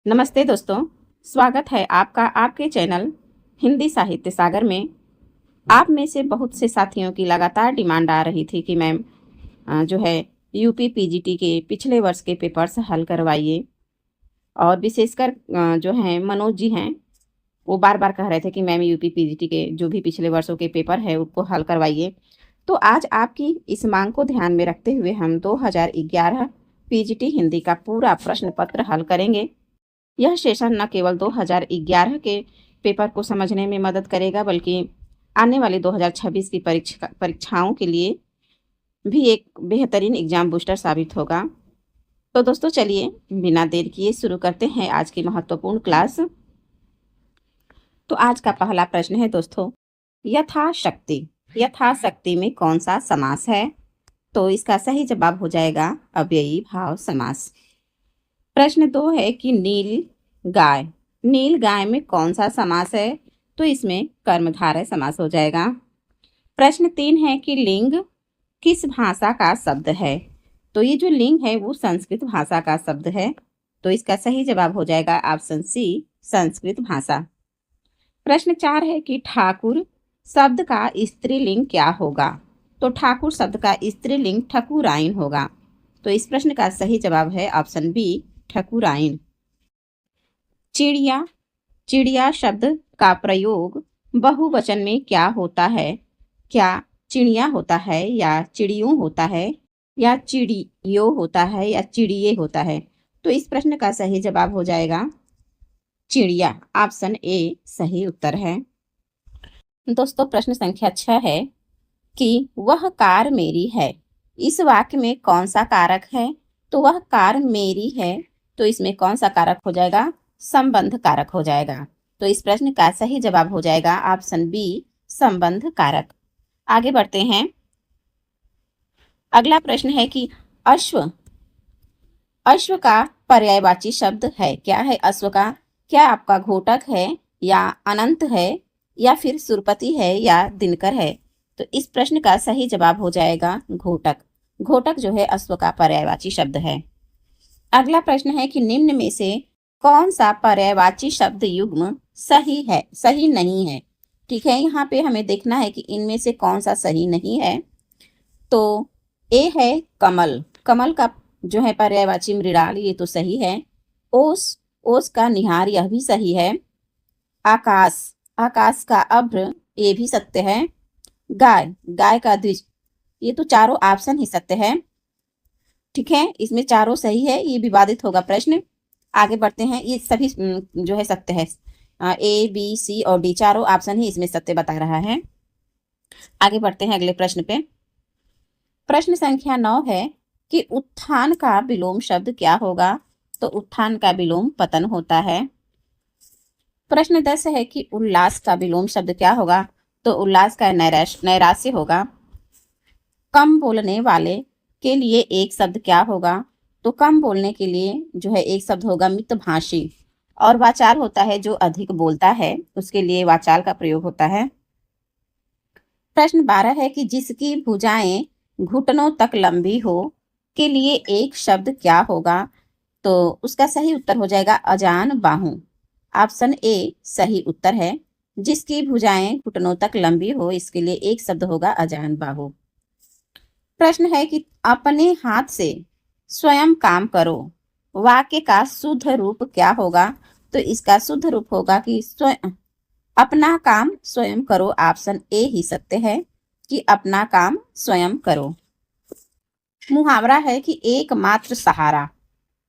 नमस्ते दोस्तों, स्वागत है आपका आपके चैनल हिंदी साहित्य सागर में। आप में से बहुत से साथियों की लगातार डिमांड आ रही थी कि मैम जो है यूपी पीजीटी के पिछले वर्ष के पेपर्स हल करवाइए। और विशेषकर जो हैं मनोज जी हैं, वो बार बार कह रहे थे कि मैम यूपी पीजीटी के जो भी पिछले वर्षों के पेपर है उसको हल करवाइए। तो आज आपकी इस मांग को ध्यान में रखते हुए हम 2011 पीजीटी हिंदी का पूरा प्रश्न पत्र हल करेंगे। यह सेशन न केवल 2011 के पेपर को समझने में मदद करेगा, बल्कि आने वाले 2026 की परीक्षाओं के लिए भी एक बेहतरीन एग्जाम बूस्टर साबित होगा। तो दोस्तों चलिए बिना देर किए शुरू करते हैं आज की महत्वपूर्ण क्लास। तो आज का पहला प्रश्न है दोस्तों, यथाशक्ति। यथाशक्ति में कौन सा समास है? तो इसका सही जवाब हो जाएगा अव्ययी भाव समास। प्रश्न 2 है कि नील गाय। नील गाय में कौन सा समास है? तो इसमें कर्मधारय समास हो जाएगा। प्रश्न 3 है कि लिंग किस भाषा का शब्द है? तो ये जो लिंग है वो संस्कृत भाषा का शब्द है, तो इसका सही जवाब हो जाएगा ऑप्शन सी, संस्कृत भाषा। प्रश्न 4 है कि ठाकुर शब्द का स्त्रीलिंग क्या होगा? तो ठाकुर शब्द का स्त्रीलिंग ठकुराइन होगा, तो इस प्रश्न का सही जवाब है ऑप्शन बी, ठकुराइन। चिड़िया। चिड़िया शब्द का प्रयोग बहुवचन में क्या होता है? क्या चिड़िया होता है, या चिड़ियों होता है, या चिड़ियों होता है, या चिड़िए होता है? तो इस प्रश्न का सही जवाब हो जाएगा चिड़िया, ऑप्शन ए सही उत्तर है। दोस्तों प्रश्न संख्या 6 है कि वह कार मेरी है। इस वाक्य में कौन सा कारक है? तो वह कार मेरी है, तो इसमें कौन सा कारक हो जाएगा? संबंध कारक हो जाएगा, तो इस प्रश्न का सही जवाब हो जाएगा ऑप्शन बी, संबंध कारक। आगे बढ़ते हैं। अगला प्रश्न है कि अश्व। अश्व का पर्यायवाची शब्द है, क्या है अश्व का? क्या आपका घोटक है, या अनंत है, या फिर सुरपति है, या दिनकर है? तो इस प्रश्न का सही जवाब हो जाएगा घोटक। घोटक जो है अश्व का पर्यायवाची शब्द है। अगला प्रश्न है कि निम्न में से कौन सा पर्यायवाची शब्द युग्म सही है, सही नहीं है? ठीक है, यहाँ पे हमें देखना है कि इनमें से कौन सा सही नहीं है। तो ए है कमल। कमल का जो है पर्यायवाची मृणाल, ये तो सही है। ओस, ओस का निहार, यह भी सही है। आकाश, आकाश का अभ्र, ये भी सत्य है। गाय, गाय का द्विज, ये तो चारों ऑप्शन ही सत्य है। ठीक है, इसमें चारों सही है, ये विवादित होगा प्रश्न। आगे बढ़ते हैं, ये सभी जो है सत्य है। ए बी सी और डी चारों ऑप्शन ही इसमें सत्य बता रहा है। आगे बढ़ते हैं अगले प्रश्न पे। प्रश्न संख्या 9 है कि उत्थान का विलोम शब्द क्या होगा? तो उत्थान का विलोम पतन होता है। प्रश्न 10 है कि उल्लास का विलोम शब्द क्या होगा? तो उल्लास का नैराश्य होगा। कम बोलने वाले के लिए एक शब्द क्या होगा? तो कम बोलने के लिए जो है एक शब्द होगा मितभाषी, और वाचाल होता है जो अधिक बोलता है, उसके लिए वाचाल का प्रयोग होता है। प्रश्न 12 है कि जिसकी भुजाएं घुटनों तक लंबी हो के लिए एक शब्द क्या होगा? तो उसका सही उत्तर हो जाएगा अजान बाहु, ऑप्शन ए सही उत्तर है। जिसकी भुजाएं घुटनों तक लंबी हो, इसके लिए एक शब्द होगा अजान बाहु। प्रश्न है कि अपने हाथ से स्वयं काम करो, वाक्य का शुद्ध रूप क्या होगा? तो इसका शुद्ध रूप होगा कि स्वयं, अपना काम स्वयं करो, ऑप्शन ए ही सत्य है कि अपना काम स्वयं करो। मुहावरा है कि एकमात्र सहारा।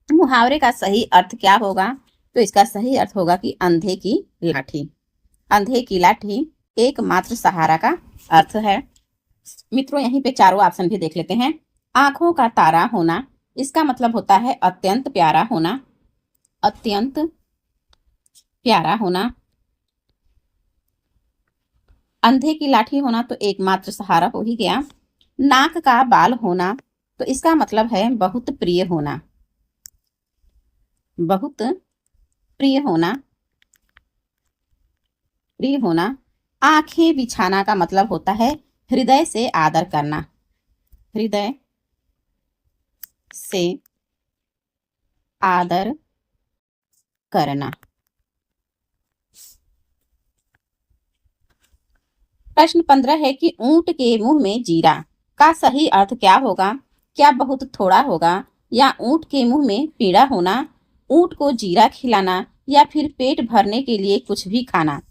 मुहावरे का सही अर्थ क्या होगा? तो इसका सही अर्थ होगा कि अंधे की लाठी। अंधे की लाठी एकमात्र सहारा का अर्थ है। मित्रों यहीं पे चारों ऑप्शन भी देख लेते हैं। आंखों का तारा होना, इसका मतलब होता है अत्यंत प्यारा होना, अत्यंत प्यारा होना। अंधे की लाठी होना तो एकमात्र सहारा हो ही गया। नाक का बाल होना, तो इसका मतलब है बहुत प्रिय होना, बहुत प्रिय होना, प्रिय होना। आंखें बिछाना का मतलब होता है हृदय से आदर करना, हृदय से आदर करना। प्रश्न 15 है कि ऊंट के मुंह में जीरा का सही अर्थ क्या होगा? क्या बहुत थोड़ा होगा, या ऊंट के मुंह में पीड़ा होना, ऊंट को जीरा खिलाना, या फिर पेट भरने के लिए कुछ भी खाना?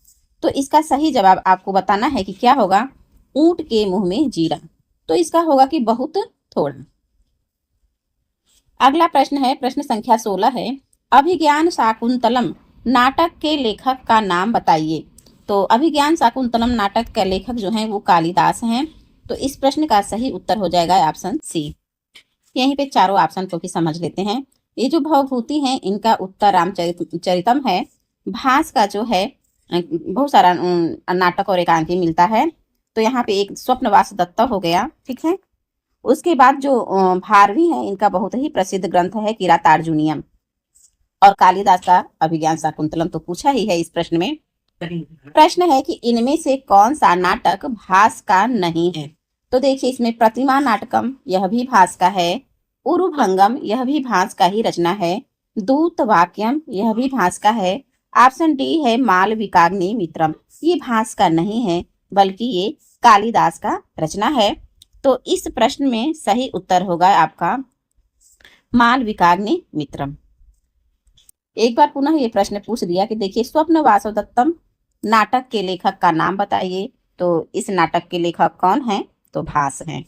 तो इसका सही जवाब आपको बताना है कि क्या होगा। ऊंट के मुंह में जीरा, तो इसका होगा कि बहुत थोड़ा। अगला प्रश्न है, प्रश्न संख्या 16 है, अभिज्ञान शाकुंतलम नाटक के लेखक का नाम बताइए। तो अभिज्ञान शाकुंतलम नाटक के लेखक जो हैं वो कालिदास हैं। तो इस प्रश्न का सही उत्तर हो जाएगा ऑप्शन सी। यहीं पे चारों ऑप्शन को भी समझ लेते हैं। ये जो भवभूति हैं इनका उत्तर रामचरितम है। भास का जो है बहुत सारा नाटक और एकांकी मिलता है। तो यहाँ पे एक स्वप्नवास दत्त हो गया, ठीक है। उसके बाद जो भारवी है इनका बहुत ही प्रसिद्ध ग्रंथ है किरातार्जुनीयम, और कालिदास का अभिज्ञान शाकुंतलम तो पूछा ही है इस प्रश्न में। प्रश्न है कि इनमें से कौन सा नाटक भास का नहीं है? तो देखिए इसमें प्रतिमा नाटकम यह भी भास का है, उरुभंगम यह भी भास का ही रचना है, दूत वाक्यम यह भी भास का है, ऑप्शन डी है मालविकाग्नि मित्रम, ये भास का नहीं है बल्कि ये कालिदास का रचना है। तो इस प्रश्न में सही उत्तर होगा आपका मालविकाग्नि मित्रम। एक बार पुनः ये प्रश्न पूछ दिया कि देखिए स्वप्न वासवदत्तम नाटक के लेखक का नाम बताइए। तो इस नाटक के लेखक कौन हैं? तो भास हैं।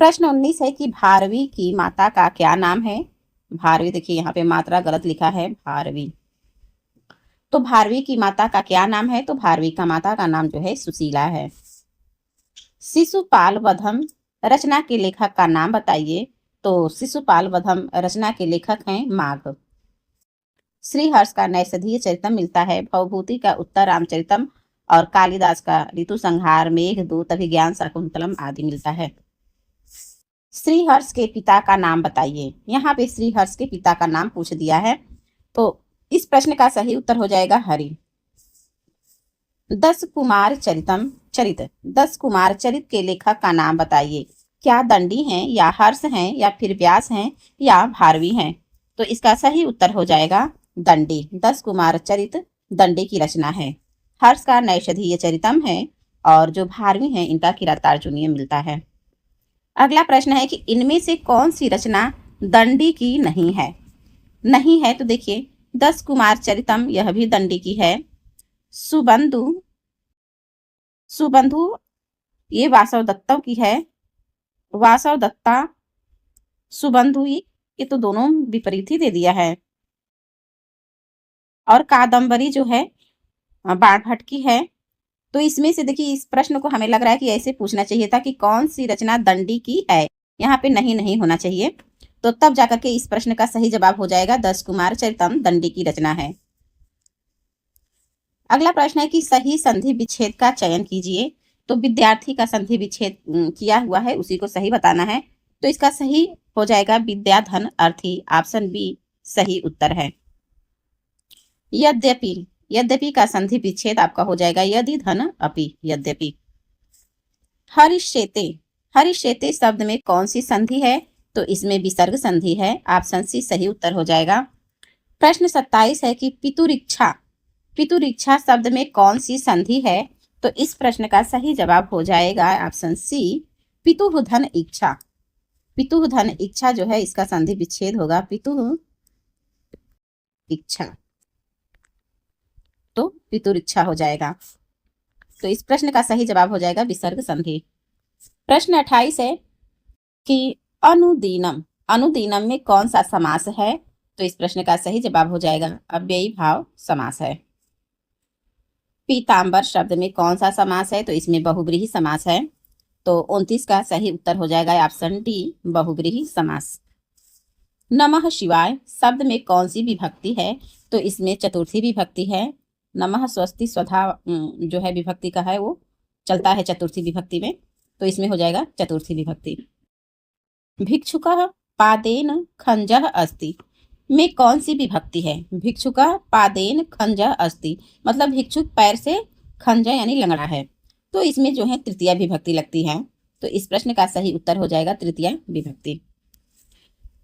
प्रश्न 19 है कि भारवी की माता का क्या नाम है? भारवी, देखिए यहाँ पे मात्रा गलत लिखा है, भारवी। तो भारवी की माता का क्या नाम है? तो भारवी का माता का नाम जो है सुशीला है। शिशुपाल वधम रचना के लेखक का नाम बताइए। तो शिशुपाल वधम रचना के लेखक हैं माघ। श्रीहर्ष का नैषधीय चरितम मिलता है, भवभूति का उत्तर रामचरितम, और कालिदास का ऋतु संहार, मेघदूत, अभिज्ञान शाकुंतलम आदि मिलता है। श्रीहर्ष के पिता का नाम बताइए। यहाँ पे श्रीहर्ष के पिता का नाम पूछ दिया है। तो इस प्रश्न का सही उत्तर हो जाएगा हरि। 10 कुमार चरित के लेखक का नाम बताइए। क्या दंडी हैं, या हर्ष हैं, या फिर व्यास हैं, या भारवी हैं? तो इसका सही उत्तर हो जाएगा दंडी। 10 कुमार चरित दंडी की रचना है। हर्ष का नैषधीय चरितम है, और जो भारवी हैं इनका किरातार्जुनीय मिलता है। अगला प्रश्न है कि इनमें से कौन सी रचना दंडी की नहीं है? नहीं है तो देखिए 10 कुमार चरितम यह भी दंडी की है। सुबंधु ये वासव दत्ता की है। वासव दत्ता सुबंधु ये तो दोनों विपरीत ही दे दिया है। और कादम्बरी जो है बाणभट्ट की है। तो इसमें से देखिए इस प्रश्न को हमें लग रहा है कि ऐसे पूछना चाहिए था कि कौन सी रचना दंडी की है। यहाँ पे नहीं होना चाहिए। तो तब जाकर के इस प्रश्न का सही जवाब हो जाएगा 10 कुमार चरितम दंडी की रचना है। अगला प्रश्न है कि सही संधि विच्छेद का चयन कीजिए। तो विद्यार्थी का संधि विच्छेद किया हुआ है, उसी को सही बताना है। तो इसका सही हो जाएगा विद्याधन अर्थी, ऑप्शन बी सही उत्तर है। यद्यपि का संधि विच्छेद आपका हो जाएगा यदि धन अपि, यद्यपि। हरिश्चेते शब्द में कौन सी संधि है? तो इसमें विसर्ग संधि है, ऑप्शन सी सही उत्तर हो जाएगा। प्रश्न 27 है कि पितुरिच्छा शब्द में कौन सी संधि है? तो इस प्रश्न का सही जवाब हो जाएगा ऑप्शन सी पितुः धन इच्छा। पितुः धन इच्छा जो है इसका संधि विच्छेद होगा पितुः इच्छा, तो पितुरिच्छा हो जाएगा। तो इस प्रश्न का सही जवाब हो जाएगा विसर्ग संधि। प्रश्न 28 है कि अनुदीनम में कौन सा समास है? तो इस प्रश्न का सही जवाब हो जाएगा अव्ययी भाव समास है। पीतांबर शब्द में कौन सा समास है? तो इसमें बहुब्रीहि समास है। तो 29 का सही उत्तर हो जाएगा ऑप्शन डी बहुब्रीहि समास। नमः शिवाय शब्द में कौन सी विभक्ति है? तो इसमें चतुर्थी विभक्ति है। नमः स्वस्ति स्वधा जो है विभक्ति का है वो चलता है चतुर्थी विभक्ति में, तो इसमें हो जाएगा चतुर्थी विभक्ति। भिक्षुकः पादेन खंजः अस्ति में कौन सी विभक्ति है? भिक्षुकः पादेन खंजः अस्ति मतलब भिक्षुक पैर से खंजा यानी लंगड़ा है, तो इसमें जो है तृतीया विभक्ति लगती है। तो इस प्रश्न का सही उत्तर हो जाएगा तृतीया विभक्ति।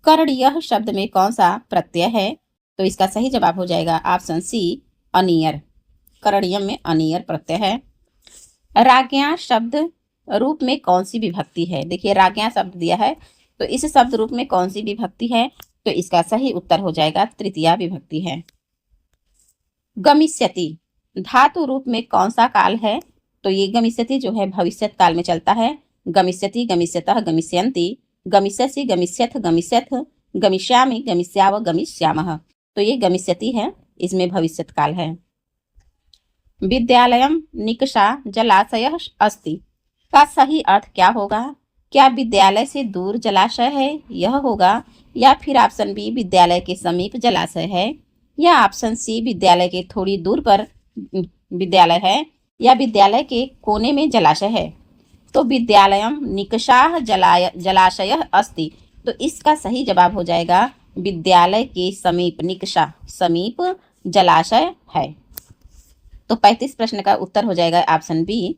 कर्णीय शब्द में कौन सा प्रत्यय है? तो इसका सही जवाब हो जाएगा ऑप्शन सी अनियर। करणीयम में अनियर प्रत्यय है। राज्ञा शब्द रूप में कौन सी विभक्ति है? देखिए राज्ञा शब्द दिया है, तो इस शब्द रूप में कौन सी विभक्ति है? तो इसका सही उत्तर हो जाएगा तृतीया विभक्ति है। गमिष्यति धातु रूप में कौन सा काल है? तो ये गमिष्यति जो है भविष्यत काल में चलता है। गमिष्यति, गमिष्यतः, गमिष्यन्ति, गमिष्यसि, गमिष्यथ, गमिष्यथ, गमिष्यामि, गमिष्याव, गमिष्यामः। तो ये गमिष्यति है, इसमें भविष्यत काल है। विद्यालयम निकषा जलाशयः अस्ति का सही अर्थ क्या होगा? क्या विद्यालय से दूर जलाशय है, यह होगा, या फिर ऑप्शन बी विद्यालय के समीप जलाशय है, या ऑप्शन सी विद्यालय के थोड़ी दूर पर विद्यालय है, या विद्यालय के कोने में जलाशय है। तो विद्यालयम निकषाः जलाशयः अस्ति, तो इसका सही जवाब हो जाएगा विद्यालय के समीप, निकषा समीप जलाशय है। तो 35 प्रश्न का उत्तर हो जाएगा ऑप्शन बी।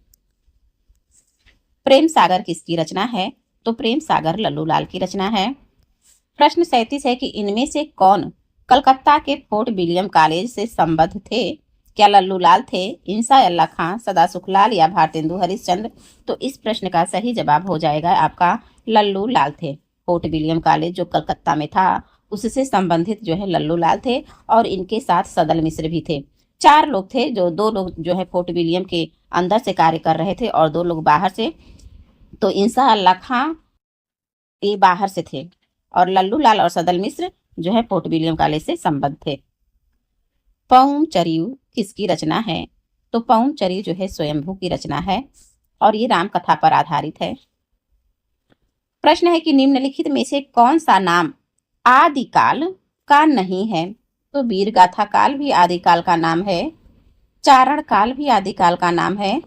प्रेम सागर किसकी रचना है? तो प्रेम सागर लल्लूलाल की रचना है। प्रश्न 37 है कि इनमें से कौन कलकत्ता के फोर्ट विलियम कॉलेज से संबद्ध थे? क्या लल्लूलाल थे, इंसा अल्लाह खां, सदा सुखलाल या भारतेंदु हरिश्चंद्र? तो इस प्रश्न का सही जवाब हो जाएगा आपका लल्लूलाल थे। फोर्ट विलियम कॉलेज जो कलकत्ता में था उससे संबंधित जो है लल्लूलाल थे, और इनके साथ सदल मिश्र भी थे। 4 लोग थे, जो 2 लोग जो है फोर्ट विलियम के अंदर से कार्य कर रहे थे और 2 लोग बाहर से। तो इंसा अल्लाह खां ये बाहर से थे, और लल्लूलाल और सदल मिश्र जो है फोर्ट विलियम कॉलेज से संबद्ध थे। पौम चरियु किसकी रचना है? तो पौम चरियु जो है स्वयंभू की रचना है, और ये राम कथा पर आधारित है। प्रश्न है कि निम्नलिखित में से कौन सा नाम आदिकाल का नहीं है? तो वीर गाथा काल भी आदिकाल का नाम है, चारण काल भी आदिकाल का नाम है,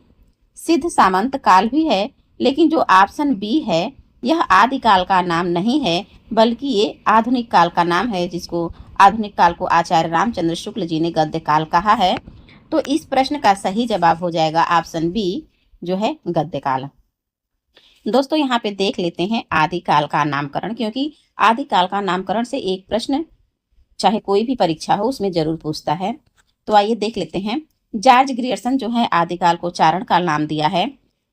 सिद्ध सामंत काल भी है, लेकिन जो ऑप्शन बी है यह आदिकाल का नाम नहीं है, बल्कि ये आधुनिक काल का नाम है, जिसको आधुनिक काल को आचार्य रामचंद्र शुक्ल जी ने गद्य काल कहा है। तो इस प्रश्न का सही जवाब हो जाएगा ऑप्शन बी जो है गद्य काल। दोस्तों यहाँ पे देख लेते हैं आदिकाल का नामकरण, क्योंकि आदिकाल का नामकरण से एक प्रश्न चाहे कोई भी परीक्षा हो उसमें जरूर पूछता है। तो आइए देख लेते हैं। जॉर्ज ग्रियर्सन जो है आदिकाल को चारण काल नाम दिया है।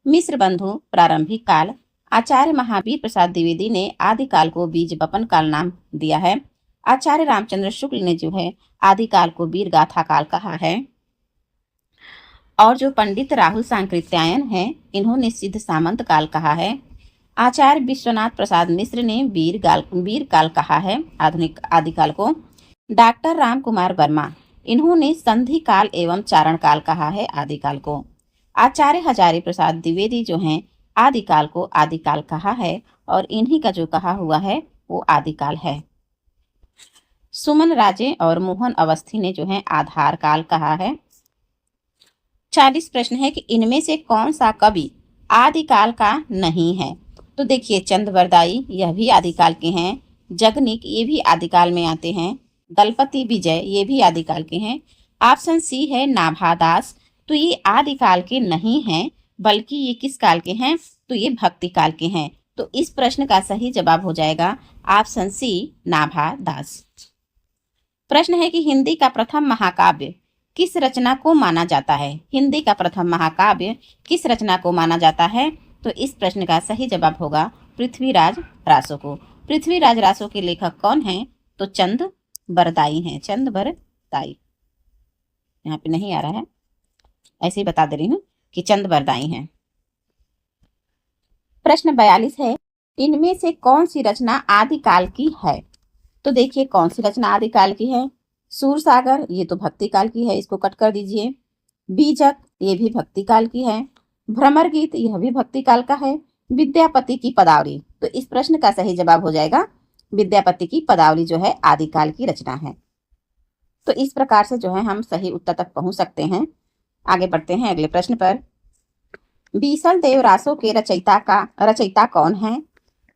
मिश्र बंधु प्रारंभिक काल। आचार्य महावीर प्रसाद द्विवेदी ने आदिकाल को बीज बपन काल नाम दिया है। आचार्य रामचंद्र शुक्ल ने जो है आदिकाल को वीर गाथा काल कहा है। और जो पंडित राहुल सांकृत्यायन हैं इन्होंने सिद्ध सामंत काल कहा है। आचार्य विश्वनाथ प्रसाद मिश्र ने वीर काल कहा है आधुनिक आदिकाल को। डॉक्टर राम कुमार वर्मा इन्होंने संधि काल एवं चारण काल कहा है आदिकाल को। आचार्य हजारी प्रसाद द्विवेदी जो हैं आदिकाल को आदिकाल कहा है, और इन्हीं का जो कहा हुआ है वो आदिकाल है। सुमन राजे और मोहन अवस्थी ने जो है आधार काल कहा है। 40 प्रश्न है कि इनमें से कौन सा कवि आदिकाल का नहीं है? तो देखिए चंद यह भी आदिकाल के हैं, जगनिक ये भी आदिकाल में आते हैं, दलपति विजय ये भी आदिकाल के हैं। ऑप्शन सी है नाभादास, तो ये आदिकाल के नहीं हैं, बल्कि ये किस काल के हैं? तो ये भक्ति काल के हैं। तो इस प्रश्न का सही जवाब हो जाएगा ऑप्शन सी नाभादास। प्रश्न है कि हिंदी का प्रथम महाकाव्य किस रचना को माना जाता है? हिंदी का प्रथम महाकाव्य किस रचना को माना जाता है? तो इस प्रश्न का सही जवाब होगा पृथ्वीराज रासो को। पृथ्वीराज रासो के लेखक कौन हैं? तो चंद बरदाई हैं, चंद बरदाई। यहाँ पे नहीं आ रहा है, ऐसे ही बता दे रही हूँ कि चंद बरदाई हैं। प्रश्न 42 है, इनमें से कौन सी रचना आदिकाल की है? तो देखिए कौन सी रचना आदिकाल की है। सूरसागर ये तो भक्ति काल की है, इसको कट कर दीजिए। बीजक ये भी भक्ति काल की है। भ्रमर गीत यह भी भक्ति काल का है। विद्यापति की पदावली, तो इस प्रश्न का सही जवाब हो जाएगा विद्यापति की पदावली जो है आदिकाल की रचना है। तो इस प्रकार से जो है हम सही उत्तर तक पहुंच सकते हैं। आगे बढ़ते हैं अगले प्रश्न पर। बीसल देव रासो के रचयिता कौन है?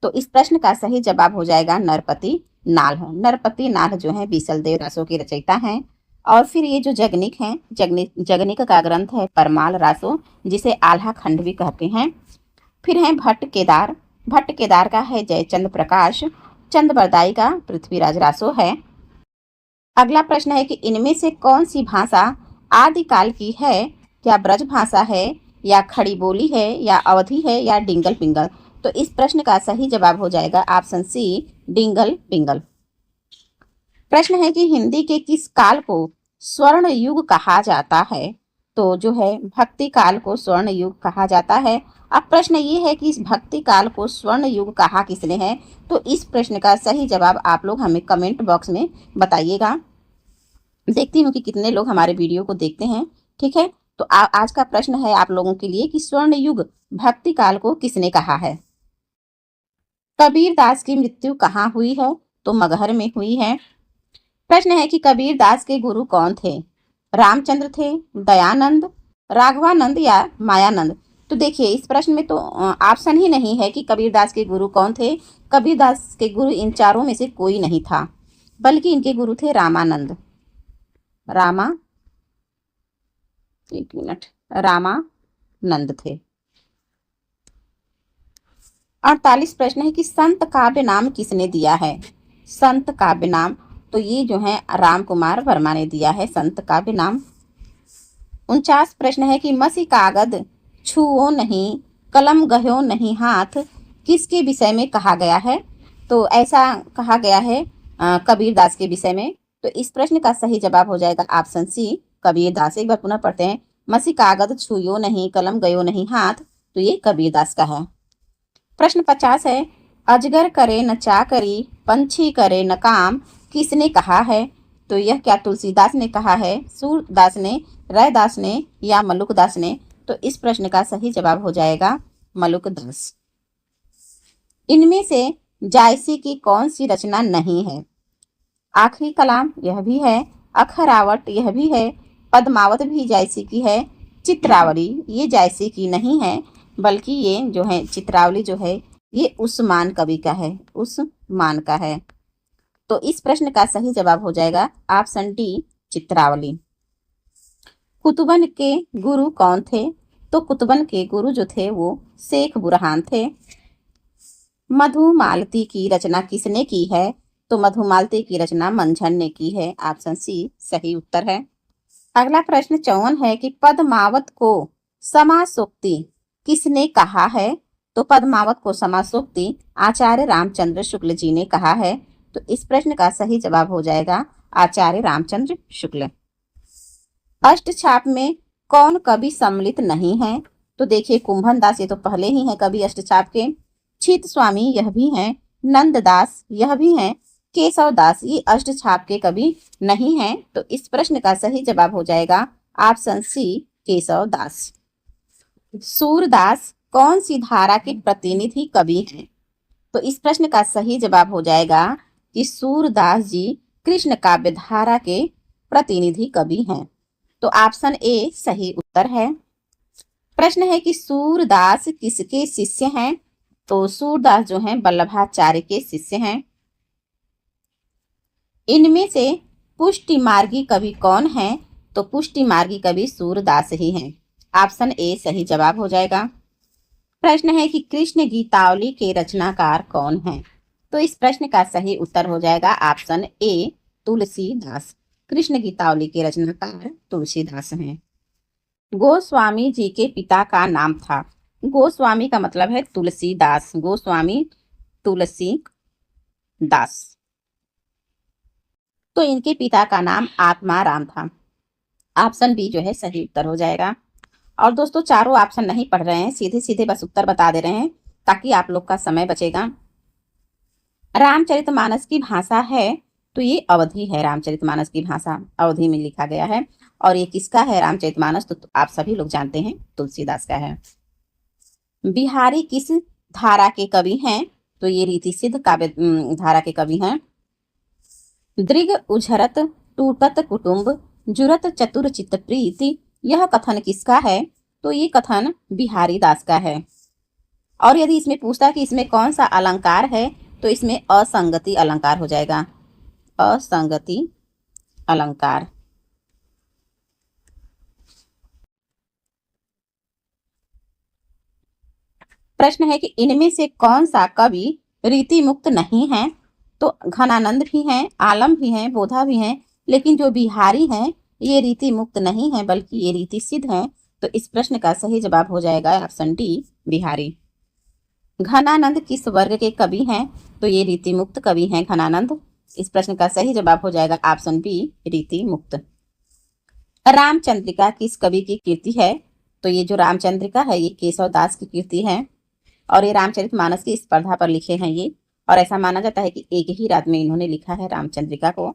तो इस प्रश्न का सही जवाब हो जाएगा नरपति नाल है। नरपति नाल जो है बीसल देव रासो के रचयिता हैं। और फिर ये जो जगनिक हैं, जगनिक का ग्रंथ है परमाल रासो, जिसे आल्हा खंड भी कहते हैं। फिर है भट्ट केदार का है जयचंद प्रकाश। चंद बरदाई का पृथ्वीराज रासो है। अगला प्रश्न है कि इनमें से कौन सी भाषा आदिकाल की है? क्या ब्रज भाषा है, या खड़ी बोली है, या अवधि है, या डिंगल पिंगल? तो इस प्रश्न का सही जवाब हो जाएगा ऑप्शन सी, डिंगल पिंगल। प्रश्न है कि हिंदी के किस काल को स्वर्ण युग कहा जाता है? तो जो है भक्ति काल को स्वर्ण युग कहा जाता है। अब प्रश्न ये है कि इस भक्ति काल को स्वर्ण युग कहा किसने है? तो इस प्रश्न का सही जवाब आप लोग हमें कमेंट बॉक्स में बताइएगा। देखती हूँ कि कितने लोग हमारे वीडियो को देखते हैं। ठीक है, तो आज का प्रश्न है आप लोगों के लिए कि स्वर्ण युग भक्ति काल को किसने कहा है? कबीर दास की मृत्यु कहाँ हुई है? तो मगहर में हुई है। प्रश्न है कि कबीर दास के गुरु कौन थे? रामचंद्र थे, दयानंद, राघवानंद, या मायानंद? तो देखिए इस प्रश्न में तो ऑप्शन ही नहीं है कि कबीर दास के गुरु कौन थे। कबीर दास के गुरु इन चारों में से कोई नहीं था, बल्कि इनके गुरु थे रामानंद। एक मिनट, रामानंद थे। 48 प्रश्न है कि संत काव्य नाम किसने दिया है? संत काव्य नाम तो ये जो है राम कुमार वर्मा ने दिया है संत काव्य नाम। 49 प्रश्न है कि मसी कागद छुओ नहीं, कलम गह्यो नहीं हाथ, किसके विषय में कहा गया है? तो ऐसा कहा गया है कबीर दास के विषय में। तो इस प्रश्न का सही जवाब हो जाएगा ऑप्शन सी, कबीर दास। एक बार पुनः पढ़ते हैं, मसी कागद छुयो नहीं, कलम गयो नहीं हाथ, तो ये कबीर दास का है। प्रश्न 50 है, अजगर करे न चाकरी, पंछी करे न काम, किसने कहा है? तो यह क्या तुलसीदास ने कहा है, सूरदास ने, रैदास ने, या मलुकदास ने? तो इस प्रश्न का सही जवाब हो जाएगा मलुकदास। इनमें से जायसी की कौन सी रचना नहीं है? आखिरी कलाम यह भी है, अखरावट यह भी है, पद्मावत भी जायसी की है, चित्रावली ये जायसी की नहीं है, बल्कि ये जो है चित्रावली जो है ये उस्मान कवि का है, उस्मान का है। तो इस प्रश्न का सही जवाब हो जाएगा ऑप्शन डी, चित्रावली। कुतुबन के गुरु कौन थे? तो कुतुबन के गुरु जो थे वो शेख बुरहान थे। मधुमालती की रचना किसने की है? तो मधुमालती की रचना मंझन ने की है, ऑप्शन सी सही उत्तर है। अगला प्रश्न 54 है कि पद्मावत को समासोक्ति किसने कहा है? तो पद्मावत को समासोक्ति आचार्य रामचंद्र शुक्ल जी ने कहा है। तो इस प्रश्न का सही जवाब हो जाएगा आचार्य रामचंद्र शुक्ल। अष्टछाप में कौन कवि सम्मिलित नहीं है? तो देखिए कुंभन दास ये तो पहले ही है कवि अष्टछाप के, चित स्वामी यह भी हैं, नंददास यह भी हैं, केशव दास ये अष्टछाप के कवि नहीं हैं। तो इस प्रश्न का सही जवाब हो जाएगा ऑप्शन सी, केशव दास। सूरदास कौन सी धारा के प्रतिनिधि कवि हैं? तो इस प्रश्न का सही जवाब हो जाएगा कि सूरदास जी कृष्ण काव्य धारा के प्रतिनिधि कवि हैं। तो ऑप्शन ए सही उत्तर है। प्रश्न है कि सूरदास किसके शिष्य हैं? तो सूरदास जो हैं वल्लभाचार्य के शिष्य हैं। इनमें से पुष्टि मार्गी कवि कौन है? तो पुष्टि मार्गी कवि सूरदास ही हैं, ऑप्शन ए सही जवाब हो जाएगा। प्रश्न है कि कृष्ण गीतावली के रचनाकार कौन हैं? तो इस प्रश्न का सही उत्तर हो जाएगा ऑप्शन ए, तुलसीदास। कृष्ण गीतावली के रचनाकार तुलसीदास हैं। गोस्वामी जी के पिता का नाम था? गोस्वामी का मतलब है तुलसीदास, गोस्वामी तुलसीदास। तो इनके पिता का नाम आत्माराम था, ऑप्शन बी जो है सही उत्तर हो जाएगा। और दोस्तों चारों ऑप्शन नहीं पढ़ रहे हैं, सीधे सीधे बस उत्तर बता दे रहे हैं ताकि आप लोग का समय बचेगा। रामचरितमानस की भाषा है? तो ये अवधि है, रामचरितमानस की भाषा अवधि में लिखा गया है। और ये किसका है रामचरितमानस? तो आप सभी लोग जानते हैं तुलसीदास का है। बिहारी किस धारा के कवि हैं? तो ये रीति सिद्ध काव्य धारा के कवि हैं। दृग उझरत टूटत कुटुंब, जुरत चतुर चित्त प्रीति, यह कथन किसका है? तो ये कथन बिहारी दास का है। और यदि इसमें पूछता कि इसमें कौन सा अलंकार है, तो इसमें असंगति अलंकार हो जाएगा, असंगति अलंकार। प्रश्न है कि इनमें से कौन सा कवि रीति मुक्त नहीं है? तो घनानंद भी हैं, आलम भी हैं, बोधा भी हैं, लेकिन जो बिहारी हैं ये रीति मुक्त नहीं है बल्कि ये रीति सिद्ध हैं। तो इस प्रश्न का सही जवाब हो जाएगा ऑप्शन डी बिहारी। घनानंद किस वर्ग के कवि हैं? तो ये रीति मुक्त कवि हैं घनानंद। इस प्रश्न का सही जवाब हो जाएगा ऑप्शन बी रीति मुक्त। रामचंद्रिका किस कवि की कृति है? तो ये जो रामचंद्रिका है ये केशव दास की कृति है और ये रामचरितमानस की स्पर्धा पर लिखे हैं ये, और ऐसा माना जाता है कि एक ही रात में इन्होंने लिखा है रामचंद्रिका को।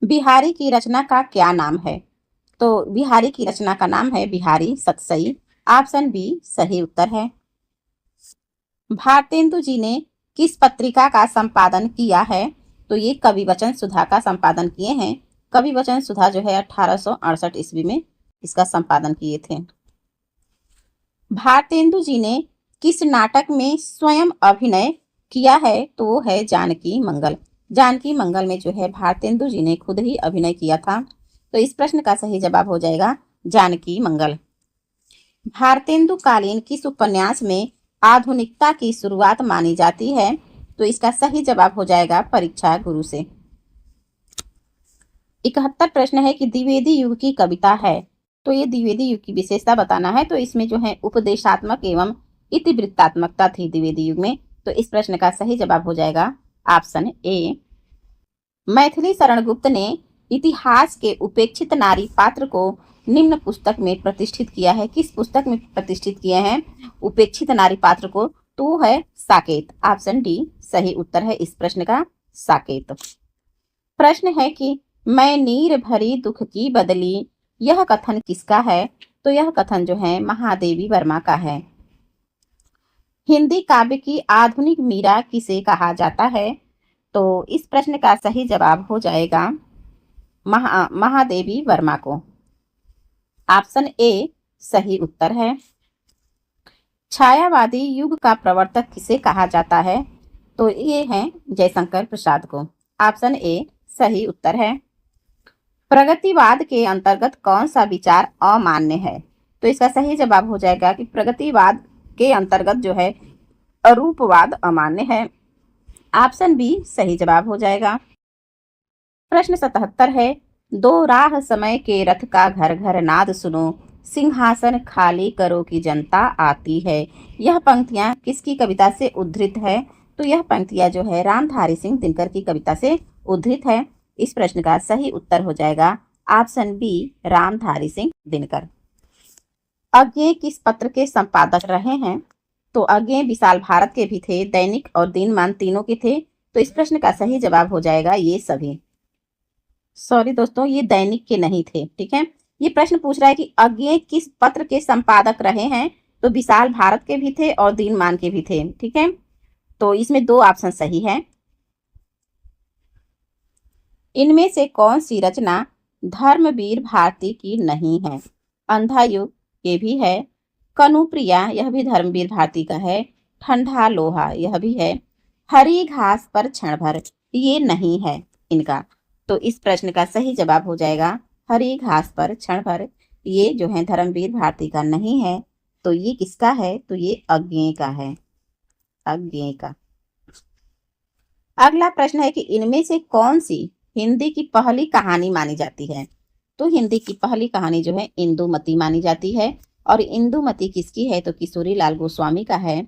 बिहारी की रचना का क्या नाम है? तो बिहारी की रचना का नाम है बिहारी सतसई। ऑप्शन बी सही उत्तर है। भारतेंदु जी ने किस पत्रिका का संपादन किया है? तो ये कवि वचन सुधा का संपादन किए हैं। कवि वचन सुधा जो है 1868 ईस्वी में इसका संपादन किए थे। भारतेंदु जी ने किस नाटक में स्वयं अभिनय किया है? तो वो है जानकी मंगल। जानकी मंगल में जो है भारतेंदु जी ने खुद ही अभिनय किया था। तो इस प्रश्न का सही जवाब हो जाएगा जानकी मंगल। भारतेंदु कालीन किस उपन्यास में आधुनिकता की शुरुआत मानी जाती है? तो इसका सही जवाब हो जाएगा परीक्षा गुरु से। 71 प्रश्न है कि द्विवेदी युग की कविता है। तो ये द्विवेदी युग की विशेषता बताना है। तो इसमें जो है उपदेशात्मक एवं इतिवृत्तात्मकता थी द्विवेदी युग में। तो इस प्रश्न का सही जवाब हो जाएगा ऑप्शन ए। मैथिली शरण गुप्त ने इतिहास के उपेक्षित नारी पात्र को निम्न पुस्तक में प्रतिष्ठित किया है। किस पुस्तक में प्रतिष्ठित किए हैं उपेक्षित नारी पात्र को? तो है साकेत। ऑप्शन डी सही उत्तर है इस प्रश्न का साकेत। प्रश्न है कि मैं नीर भरी दुख की बदली, यह कथन किसका है? तो यह कथन जो है महादेवी वर्मा का है। हिंदी काव्य की आधुनिक मीरा किसे कहा जाता है? तो इस प्रश्न का सही जवाब हो जाएगा महादेवी वर्मा को। ऑप्शन ए सही उत्तर है। छायावादी युग का प्रवर्तक किसे कहा जाता है? तो ये है जयशंकर प्रसाद को। ऑप्शन ए सही उत्तर है। प्रगतिवाद के अंतर्गत कौन सा विचार अमान्य है? तो इसका सही जवाब हो जाएगा कि प्रगतिवाद के अंतर्गत जो है अरूपवाद अमान्य है। ऑप्शन बी सही जवाब हो जाएगा। प्रश्न 77 है, दो राह समय के रथ का घर घर नाद सुनो, सिंहासन खाली करो की जनता आती है। यह पंक्तियां किसकी कविता से उद्धृत है? तो यह पंक्तियां जो है रामधारी सिंह दिनकर की कविता से उद्धृत है। इस प्रश्न का सही उत्तर हो जाएगा ऑप्शन बी रामधारी सिंह दिनकर। अज्ञेय किस पत्र के संपादक रहे हैं? तो अज्ञेय विशाल भारत के भी थे, दैनिक और दिनमान तीनों के थे। तो इस प्रश्न का सही जवाब हो जाएगा ये सभी। सॉरी दोस्तों, ये दैनिक के नहीं थे। ठीक है, ये प्रश्न पूछ रहा है कि अज्ञेय किस पत्र के संपादक रहे हैं? तो विशाल भारत के भी थे और दिनमान के भी थे। ठीक है, तो इसमें दो ऑप्शन सही है। इनमें से कौन सी रचना धर्मवीर भारती की नहीं है? अंधा युग ये भी है, कनुप्रिया यह भी धर्मवीर भारती का है, ठंडा लोहा यह भी है, हरी घास पर क्षण भर ये नहीं है इनका। तो इस प्रश्न का सही जवाब हो जाएगा हरी घास पर क्षण भर। ये जो है धर्मवीर भारती का नहीं है। तो ये किसका है? तो ये अज्ञेय का है, अज्ञेय का। अगला प्रश्न है कि इनमें से कौन सी हिंदी की पहली कहानी मानी जाती है? तो हिंदी की पहली कहानी जो है इंदुमती मानी जाती है। और इंदुमती किसकी है? तो किशोरी लाल गोस्वामी का है।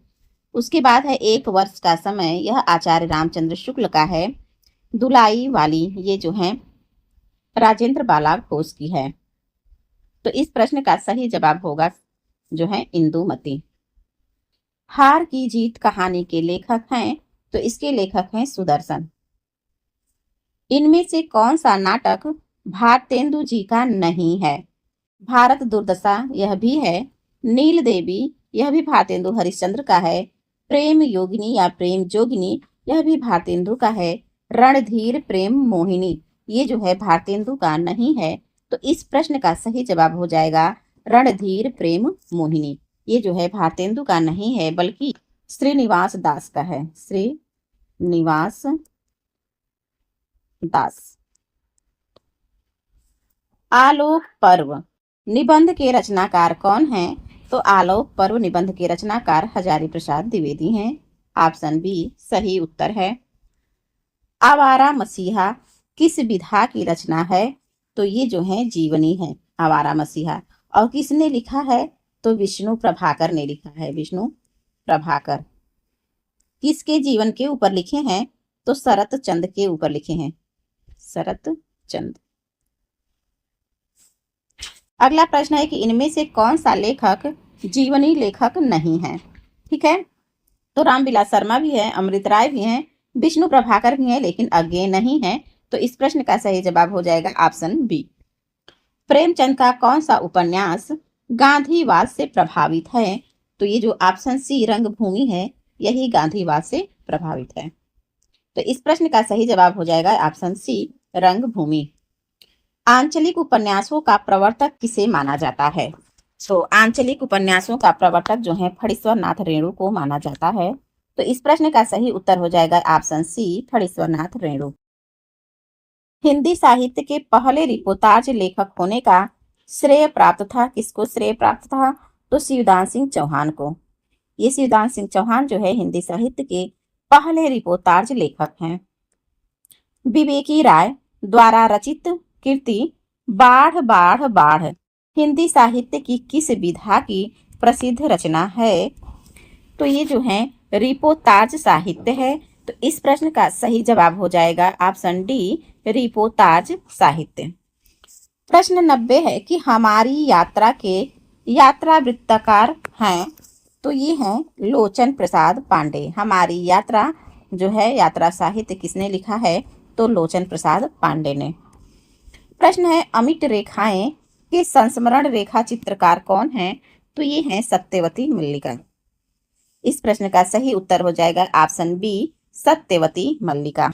उसके बाद है एक वर्ष का समय, यह आचार्य रामचंद्र शुक्ल का है। दुलाई वाली ये जो है राजेंद्र बाला घोष की है। तो इस प्रश्न का सही जवाब होगा जो है इंदुमती। हार की जीत कहानी के लेखक हैं? तो इसके लेखक हैं सुदर्शन। इनमें से कौन सा नाटक भारतेंदु जी का नहीं है? भारत दुर्दशा यह भी है, नील देवी यह भी भारतेंदु हरिश्चंद्र का है, प्रेम योगिनी या प्रेम जोगिनी यह भी भारतेंदु का है, रणधीर प्रेम मोहिनी ये जो है भारतेंदु का नहीं है। तो इस प्रश्न का सही जवाब हो जाएगा रणधीर प्रेम मोहिनी। ये जो है भारतेंदु का नहीं है बल्कि श्रीनिवास दास का है, श्रीनिवास दास। आलोक पर्व निबंध के रचनाकार कौन हैं? तो आलोक पर्व निबंध के रचनाकार हजारी प्रसाद द्विवेदी हैं। ऑप्शन बी सही उत्तर है। आवारा मसीहा किस विधा की रचना है? तो ये जो है जीवनी है, आवारा मसीहा। और किसने लिखा है? तो विष्णु प्रभाकर ने लिखा है, विष्णु प्रभाकर। किसके जीवन के ऊपर लिखे हैं? तो शरत चंद्र के ऊपर लिखे हैं, शरत चंद्र। अगला प्रश्न है कि इनमें से कौन सा लेखक जीवनी लेखक नहीं है? ठीक है, तो रामविलास शर्मा भी है, अमृत राय भी हैं, विष्णु प्रभाकर भी हैं, लेकिन अज्ञेय नहीं है। तो इस प्रश्न का सही जवाब हो जाएगा ऑप्शन बी। प्रेमचंद का कौन सा उपन्यास गांधीवाद से प्रभावित है? तो ये जो ऑप्शन सी रंगभूमि है, यही गांधीवाद से प्रभावित है। तो इस प्रश्न का सही जवाब हो जाएगा ऑप्शन सी रंगभूमि। आंचलिक उपन्यासों का प्रवर्तक किसे माना जाता है? तो आंचलिक उपन्यासों का प्रवर्तक जो है फणीश्वर नाथ रेणु को माना जाता है। तो इस प्रश्न का सही उत्तर हो जाएगा ऑप्शन सी फणीश्वर नाथ रेणु। हिंदी साहित्य के पहले रिपोर्टाज लेखक होने का श्रेय प्राप्त था, किसको श्रेय प्राप्त था? तो शिवदान सिंह चौहान को। ये शिवदान सिंह चौहान जो है हिंदी साहित्य के पहले रिपोर्टाज लेखक हैं। विवेकी राय द्वारा रचित कृति बाढ़ बाढ़ बाढ़ हिंदी साहित्य की किस विधा की प्रसिद्ध रचना है? तो ये जो है रिपोर्टाज साहित्य है। तो इस प्रश्न का सही जवाब हो जाएगा ऑप्शन डी रिपोर्टाज साहित्य। प्रश्न 90 है कि हमारी यात्रा के यात्रा वृत्तकार हैं? तो ये हैं लोचन प्रसाद पांडे। हमारी यात्रा जो है यात्रा साहित्य किसने लिखा है? तो लोचन प्रसाद पांडे ने। प्रश्न है अमिट रेखाएं के संस्मरण रेखा चित्रकार कौन हैं? तो ये हैं सत्यवती मल्लिका। इस प्रश्न का सही उत्तर हो जाएगा ऑप्शन बी सत्यवती मल्लिका।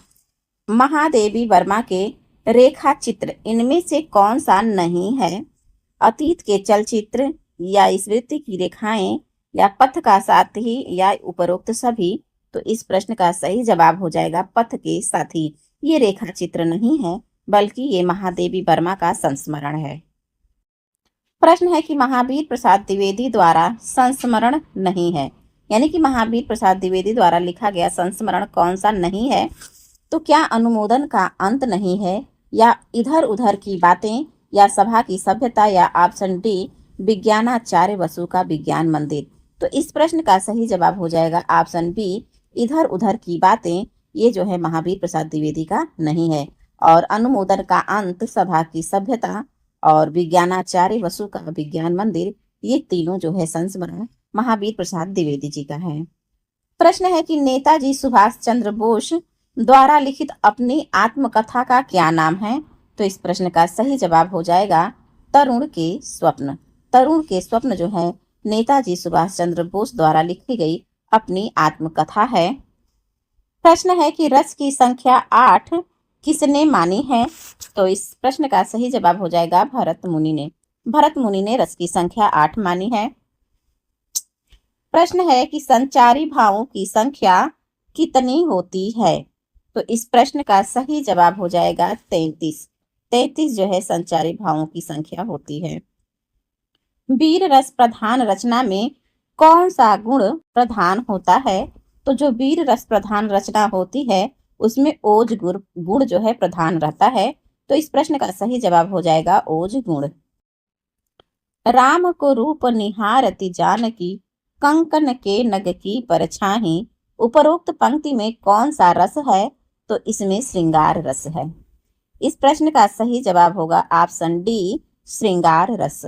महादेवी वर्मा के रेखा चित्र इनमें से कौन सा नहीं है? अतीत के चलचित्र या स्मृति की रेखाएं या पथ का साथी या उपरोक्त सभी? तो इस प्रश्न का सही जवाब हो जाएगा पथ के साथी। ये रेखा चित्र नहीं है, बल्कि ये महादेवी वर्मा का संस्मरण है। प्रश्न है कि महावीर प्रसाद द्विवेदी द्वारा संस्मरण नहीं है, यानी कि महावीर प्रसाद द्विवेदी द्वारा लिखा गया संस्मरण कौन सा नहीं है? तो क्या अनुमोदन का अंत नहीं है, या इधर उधर की बातें, या सभा की सभ्यता, या ऑप्शन डी विज्ञानाचार्य बसु का विज्ञान मंदिर? तो इस प्रश्न का सही जवाब हो जाएगा ऑप्शन बी इधर उधर की बातें। ये जो है महावीर प्रसाद द्विवेदी का नहीं है। और अनुमोदन का अंत, सभा की सभ्यता और विज्ञानाचार्य बसु का विज्ञान मंदिर, ये तीनों जो है संस्मरण महावीर प्रसाद द्विवेदी जी का है। प्रश्न है कि नेताजी सुभाष चंद्र बोस द्वारा लिखित अपनी आत्मकथा का क्या नाम है? तो इस प्रश्न का सही जवाब हो जाएगा तरुण के स्वप्न। तरुण के स्वप्न जो है नेताजी सुभाष चंद्र बोस द्वारा लिखी गई अपनी आत्मकथा है। प्रश्न है कि रस की संख्या 8 किसने मानी है? तो इस प्रश्न का सही जवाब हो जाएगा भरत मुनि ने। भरत मुनि ने रस की संख्या 8 मानी है। प्रश्न है कि संचारी भावों की संख्या कितनी होती है? तो इस प्रश्न का सही जवाब हो जाएगा 33। 33 जो है संचारी भावों की संख्या होती है। वीर रस प्रधान रचना में कौन सा गुण प्रधान होता है? तो जो वीर रस प्रधान रचना होती है उसमें ओज गुण जो है प्रधान रहता है। तो इस प्रश्न का सही जवाब हो जाएगा ओज गुण। राम को रूप निहारती जानकी कंकन के नग की परछाई, उपरोक्त पंक्ति में कौन सा रस है? तो इसमें श्रृंगार रस है। इस प्रश्न का सही जवाब होगा ऑप्शन डी श्रृंगार रस।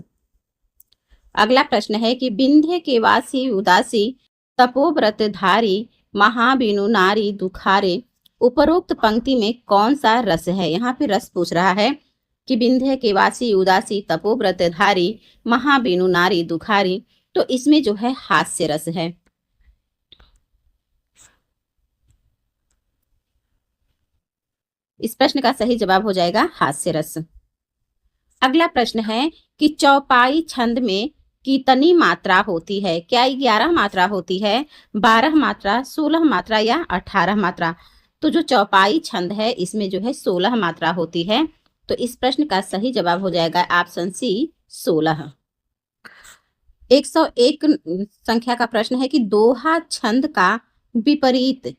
अगला प्रश्न है कि विंध्य के वासी उदासी तपोव्रत धारी महाबिनु नारी दुखारे, उपरोक्त पंक्ति में कौन सा रस है? यहाँ पे रस पूछ रहा है कि विंध्य के वासी उदासी तपोव्रत धारी महाबिनु नारी दुखारी। तो इसमें जो है हास्य रस है। इस प्रश्न का सही जवाब हो जाएगा हास्य रस। अगला प्रश्न है कि चौपाई छंद में कितनी मात्रा होती है? क्या 11 मात्रा होती है, 12 मात्रा, 16 मात्रा या 18 मात्रा? तो जो चौपाई छंद है इसमें जो है 16 मात्रा होती है। तो इस प्रश्न का सही जवाब हो जाएगा ऑप्शन सी 16। 101 संख्या का प्रश्न है कि दोहा छंद का विपरीत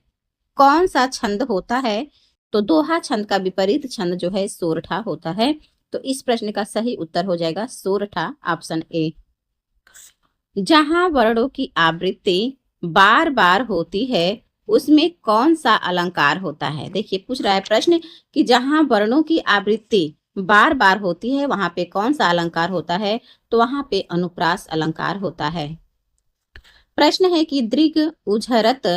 कौन सा छंद होता है? तो दोहा छंद का विपरीत छंद जो है सोरठा होता है। तो इस प्रश्न का सही उत्तर हो जाएगा सोरठा, ऑप्शन ए। जहां वर्णों की आवृत्ति बार बार होती है उसमें कौन सा अलंकार होता है। देखिए पूछ रहा है प्रश्न कि जहां वर्णों की आवृत्ति बार बार होती है वहां पे कौन सा अलंकार होता है, तो वहां पे अनुप्रास अलंकार होता है। प्रश्न है कि दृग उझरत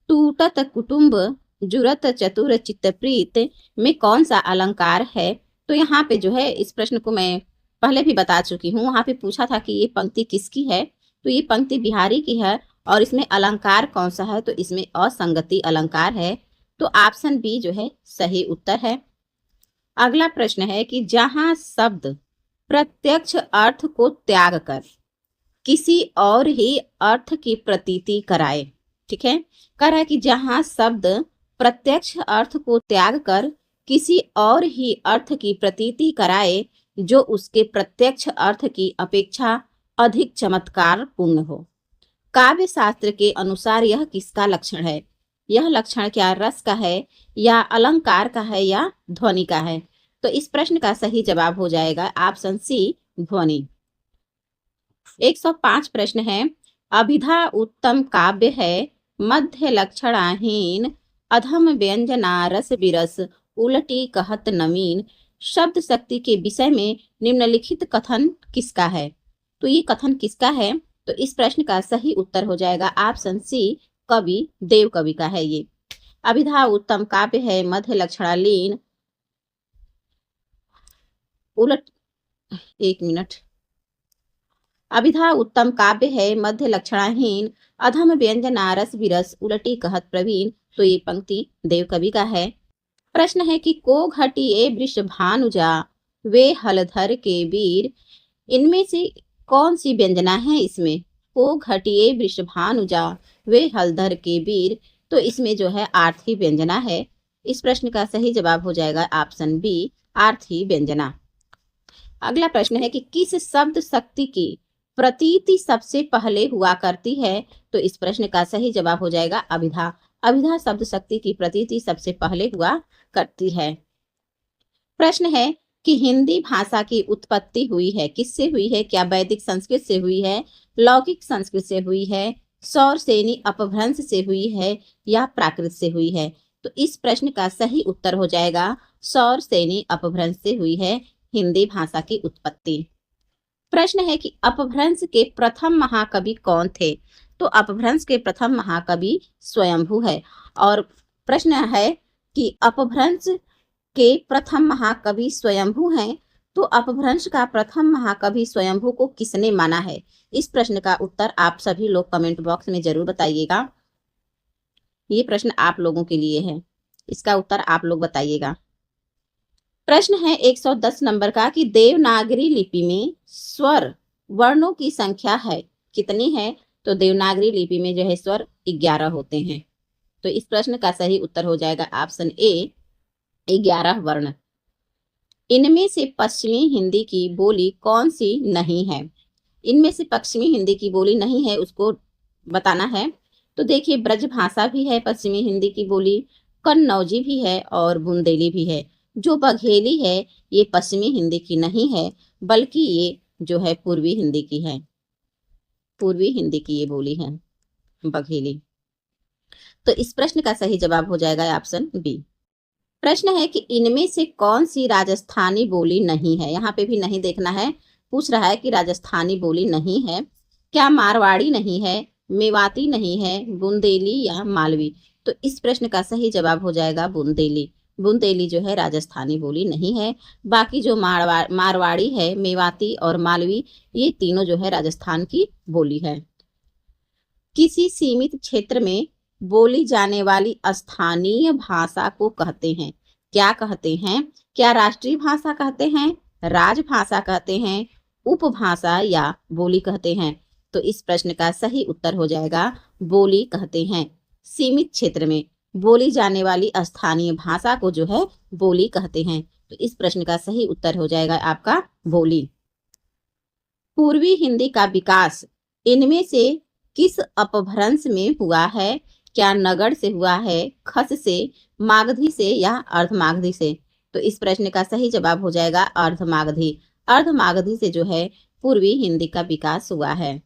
टूटत कुटुंब जुरत चतुर चित्तप्रीत में कौन सा अलंकार है। तो यहाँ पे जो है इस प्रश्न को मैं पहले भी बता चुकी हूँ। वहां पे पूछा था कि ये पंक्ति किसकी है, तो ये पंक्ति बिहारी की है और इसमें अलंकार कौन सा है, तो इसमें असंगति अलंकार है। तो ऑप्शन बी जो है सही उत्तर है। अगला प्रश्न है कि जहां शब्द प्रत्यक्ष अर्थ को त्याग कर किसी और ही अर्थ की प्रतीति कराए। ठीक है, कह रहा है कि जहां शब्द प्रत्यक्ष अर्थ को त्याग कर किसी और ही अर्थ की प्रतीति कराए जो उसके प्रत्यक्ष अर्थ की अपेक्षा अधिक चमत्कार पूर्ण हो। काव्य शास्त्र के अनुसार यह किसका लक्षण है। यह लक्षण क्या रस का है या अलंकार का है या ध्वनि का है। तो इस प्रश्न का सही जवाब हो जाएगा ऑप्शन सी, ध्वनि। 105 प्रश्न है, अभिधा उत्तम काव्य है, मध्य लक्षणाहीन, अधम व्यंजना रस बिरस, उलटी कहत नवीन। शब्द शक्ति के विषय में निम्नलिखित कथन किसका है। तो ये कथन किसका है, तो इस प्रश्न का सही उत्तर हो जाएगा ऑप्शन सी, कवि देव कवि का है ये। अभिधा उत्तम काव्य है, मध्य लक्षणालीन, एक मिनट, अभिधा उत्तम काव्य है, मध्य लक्षणाहीन, अधम व्यंजना रस विरस, उलटी कहत प्रवीण। तो ये पंक्ति देव कवि का है। प्रश्न है कि को घटिए वृष भानुजा वे हलधर के वीर, इनमें से कौन सी व्यंजना है इसमें। को घटिए वृष भानुजा वे हलधर के वीर, तो इसमें जो है आर्थी व्यंजना है। इस प्रश्न का सही जवाब हो जाएगा ऑप्शन बी, आर्थी व्यंजना। अगला प्रश्न है कि किस शब्द शक्ति की प्रतीति सबसे पहले हुआ करती है। तो इस प्रश्न का सही जवाब हो जाएगा अभिधा। अभिधा शब्द शक्ति की प्रतीति सबसे पहले हुआ करती है। प्रश्न है कि हिंदी भाषा की उत्पत्ति हुई है किससे हुई है। क्या वैदिक संस्कृत से हुई है, लौकिक संस्कृत से हुई है, सौर सेनी अपभ्रंश से हुई है या प्राकृत से हुई है। तो इस प्रश्न का सही उत्तर हो जाएगा सौर सेनी अपभ्रंश से हुई है हिंदी भाषा की उत्पत्ति। प्रश्न है कि अपभ्रंश के प्रथम महाकवि कौन थे। तो अपभ्रंश के प्रथम महाकवि स्वयंभू है। और प्रश्न है कि अपभ्रंश के प्रथम महाकवि स्वयंभू हैं, तो अपभ्रंश का प्रथम महाकवि स्वयंभू को किसने माना है। इस प्रश्न का उत्तर आप सभी लोग कमेंट बॉक्स में जरूर बताइएगा। ये प्रश्न आप लोगों के लिए है, इसका उत्तर आप लोग बताइएगा। प्रश्न है 110 नंबर का कि देवनागरी लिपि में स्वर वर्णों की संख्या है कितनी है। तो देवनागरी लिपि में जो है स्वर 11 होते हैं। तो इस प्रश्न का सही उत्तर हो जाएगा ऑप्शन ए, 11 वर्ण। इनमें से पश्चिमी हिंदी की बोली कौन सी नहीं है। इनमें से पश्चिमी हिंदी की बोली नहीं है उसको बताना है। तो देखिए ब्रज भाषा भी है पश्चिमी हिंदी की बोली, कन्नौजी भी है और बुंदेली भी है। जो बघेली है ये पश्चिमी हिंदी की नहीं है, बल्कि ये जो है पूर्वी हिंदी की है। पूर्वी हिंदी की ये बोली है बघेली। तो इस प्रश्न का सही जवाब हो जाएगा ऑप्शन बी। प्रश्न है कि इनमें से कौन सी राजस्थानी बोली नहीं है। यहाँ पे भी नहीं देखना है, पूछ रहा है कि राजस्थानी बोली नहीं है। क्या मारवाड़ी नहीं है, मेवाती नहीं है, बुंदेली या मालवी। तो इस प्रश्न का सही जवाब हो जाएगा बुंदेली। बुंदेली जो है राजस्थानी बोली नहीं है। बाकी जो मारवाड़ी है, मेवाती और मालवी, ये तीनों जो है राजस्थान की बोली है। किसी सीमित क्षेत्र में बोली जाने वाली स्थानीय भाषा को कहते हैं। क्या कहते हैं। क्या राष्ट्रीय भाषा कहते हैं, राजभाषा कहते हैं, उपभाषा या बोली कहते हैं। तो इस प्रश्न का सही उत्तर हो जाएगा बोली कहते हैं। सीमित क्षेत्र में बोली जाने वाली स्थानीय भाषा को जो है बोली कहते हैं। तो इस प्रश्न का सही उत्तर हो जाएगा आपका बोली। पूर्वी हिंदी का विकास इनमें से किस अपभ्रंश में हुआ है। क्या नगढ़ से हुआ है, खस से, मागधी से या अर्धमागधी से? तो इस प्रश्न का सही जवाब हो जाएगा अर्धमागधी। अर्धमागधी से जो है पूर्वी हिंदी का विकास हुआ है।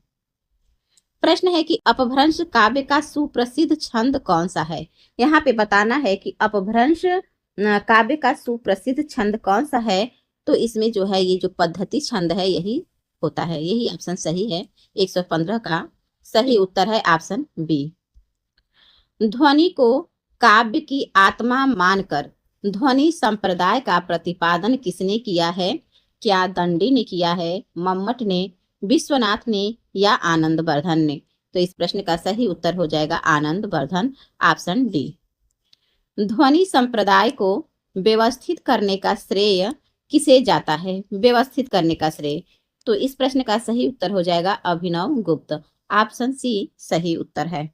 प्रश्न है कि अपभ्रंश काव्य का सुप्रसिद्ध छंद कौन सा है? यहाँ पे बताना है कि अपभ्रंश काव्य का सुप्रसिद्ध छंद कौन सा है। तो इसमें जो है ये जो पद्धति छंद है यही होता है, यही ऑप्शन सही है। 115 का सही उत्तर है ऑप्शन बी। ध्वनि को काव्य की आत्मा मानकर ध्वनि संप्रदाय का प्रतिपादन किसने किया है? क्या दंडी ने किया है, मम्मट ने, विश्वनाथ ने या आनंद वर्धन ने? तो इस प्रश्न का सही उत्तर हो जाएगा आनंद वर्धन, ऑप्शन डी। ध्वनि संप्रदाय को व्यवस्थित करने का श्रेय किसे जाता है? व्यवस्थित करने का श्रेय, तो इस प्रश्न का सही उत्तर हो जाएगा अभिनव गुप्त, ऑप्शन सी सही उत्तर है।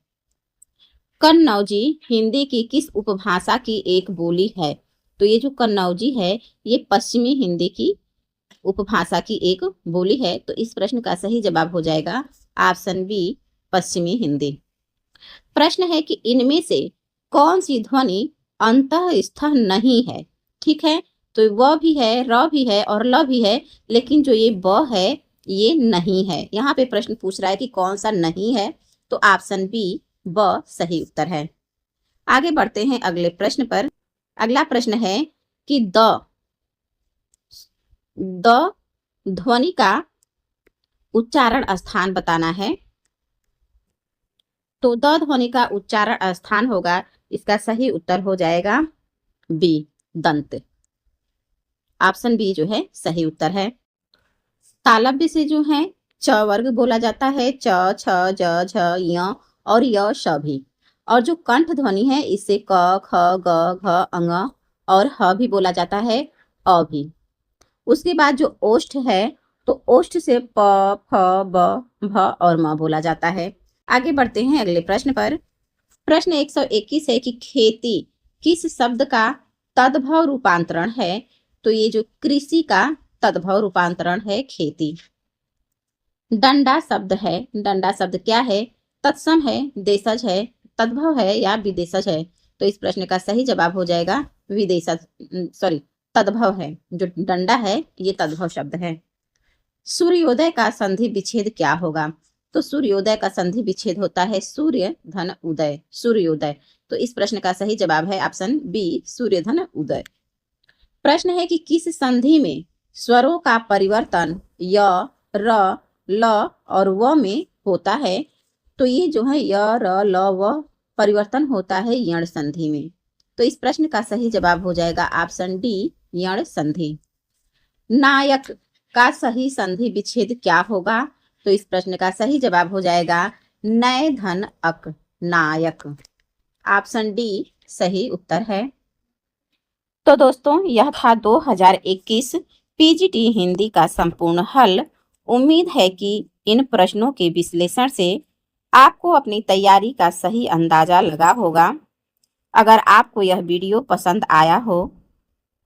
कन्नौजी हिंदी की किस उपभाषा की एक बोली है? तो ये जो कन्नौजी है ये पश्चिमी हिंदी की उपभाषा की एक बोली है। तो इस प्रश्न का सही जवाब हो जाएगा ऑप्शन बी पश्चिमी हिंदी। प्रश्न है कि इनमें से कौन सी ध्वनि अंतःस्थ नहीं है? ठीक है, तो व भी है, र भी है और ल भी है, लेकिन जो ये ब है ये नहीं है। यहाँ पे प्रश्न पूछ रहा है कि कौन सा नहीं है, तो ऑप्शन बी ब सही उत्तर है। आगे बढ़ते हैं अगले प्रश्न पर। अगला प्रश्न है कि द ध्वनि का उच्चारण स्थान बताना है। तो द ध्वनि का उच्चारण स्थान होगा, इसका सही उत्तर हो जाएगा बी दंत, ऑप्शन बी जो है सही उत्तर है। तालव्य से जो है च वर्ग बोला जाता है, च, छ, ज, झ, य और य, श भी। और जो कंठ ध्वनि है इससे क, ख, ग, घ, अंग और ह भी बोला जाता है, अ भी। उसके बाद जो ओष्ठ है तो ओष्ठ से प, फ, ब, भ और म बोला जाता है। आगे बढ़ते हैं अगले प्रश्न पर। प्रश्न 121 है कि खेती किस शब्द का तद्भव रूपांतरण है? तो ये जो कृषि का तद्भव रूपांतरण है खेती। डंडा शब्द है, डंडा शब्द क्या है? तत्सम है, देशज है, तद्भव है या विदेशज है? तो इस प्रश्न का सही जवाब हो जाएगा विदेशज, सॉरी तद्भव है। जो डंडा है ये तद्भव शब्द है। सूर्योदय का संधि विच्छेद क्या होगा? तो सूर्योदय का संधि विच्छेद होता है सूर्य धन उदय, सूर्योदय। तो इस प्रश्न का सही जवाब है ऑप्शन बी सूर्य धन उदय। प्रश्न है कि किस संधि में स्वरों का परिवर्तन य, र, ल और व में होता है? तो ये जो है य, र, ल, व परिवर्तन होता है यण संधि में। तो इस प्रश्न का सही जवाब हो जाएगा ऑप्शन डी यण संधि। नायक का सही संधि विच्छेद क्या होगा? तो इस प्रश्न का सही जवाब हो जाएगा नय धन अक, नायक, ऑप्शन डी सही उत्तर है। तो दोस्तों यह था 2021 पीजीटी हिंदी का संपूर्ण हल। उम्मीद है कि इन प्रश्नों के विश्लेषण से आपको अपनी तैयारी का सही अंदाजा लगा होगा। अगर आपको यह वीडियो पसंद आया हो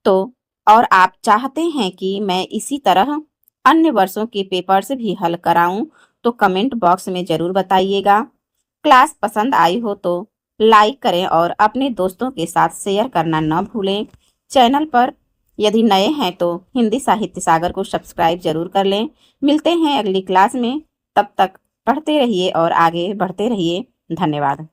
तो और आप चाहते हैं कि मैं इसी तरह अन्य वर्षों के पेपर्स भी हल कराऊं तो कमेंट बॉक्स में ज़रूर बताइएगा। क्लास पसंद आई हो तो लाइक करें और अपने दोस्तों के साथ शेयर करना न भूलें। चैनल पर यदि नए हैं तो हिंदी साहित्य सागर को सब्सक्राइब जरूर कर लें। मिलते हैं अगली क्लास में, तब तक पढ़ते रहिए और आगे बढ़ते रहिए। धन्यवाद।